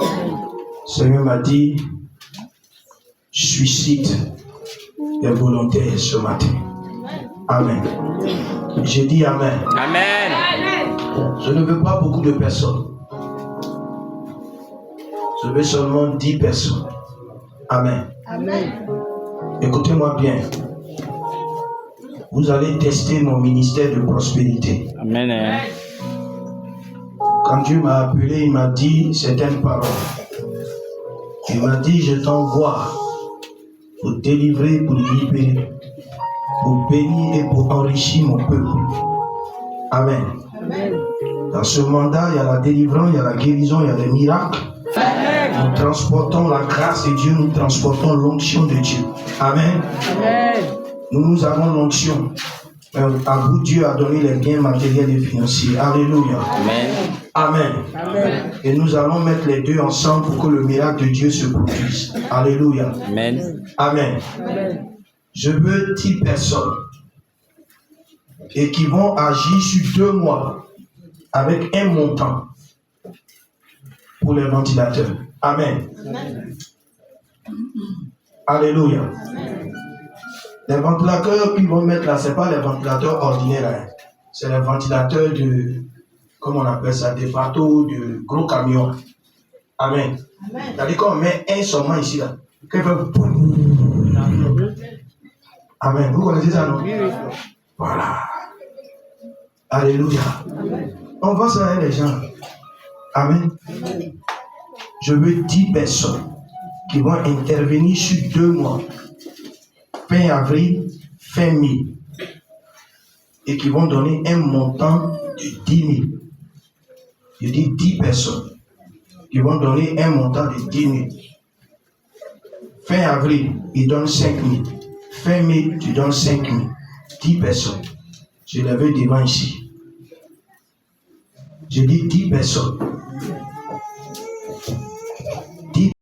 Le Seigneur m'a dit, suscite les volontaires ce matin. Amen. J'ai dit Amen. Amen. Je ne veux pas beaucoup de personnes. Je veux seulement 10 personnes. Amen. Amen. Écoutez-moi bien. Vous allez tester mon ministère de prospérité. Amen. Quand Dieu m'a appelé, il m'a dit certaines paroles. Il m'a dit, je t'envoie pour délivrer, pour libérer, pour bénir et pour enrichir mon peuple. Amen. Amen. Dans ce mandat, il y a la délivrance, il y a la guérison, il y a les miracles. Nous transportons la grâce de Dieu, nous transportons l'onction de Dieu. Amen. Amen. Nous avons l'onction. À vous, Dieu a donné les biens matériels et financiers. Alléluia. Amen. Amen. Amen. Et nous allons mettre les deux ensemble pour que le miracle de Dieu se produise. Alléluia. Amen. Amen. Amen. Je veux 10 personnes et qui vont agir sur 2 mois avec un montant pour les ventilateurs. Amen. Amen. Alléluia. Les ventilateurs qu'ils vont mettre là, ce n'est pas les ventilateurs ordinaires. Hein. C'est les ventilateurs de, comment on appelle ça, des bateaux, de gros camions. Amen. C'est-à-dire qu'on met un seulement ici là. Qu'il fait boum. Amen. Vous connaissez ça, non? Voilà. Alléluia. On va savoir les gens. Amen. Je veux 10 personnes qui vont intervenir sur 2 mois. Fin avril, fin mai. Et qui vont donner un montant de 10 000. Je dis 10 personnes qui vont donner un montant de 10 000. Fin avril, ils donnent 5 000. Fin mai, tu donnes 5 000. 10 personnes. Je les veux devant ici. Je dis 10 personnes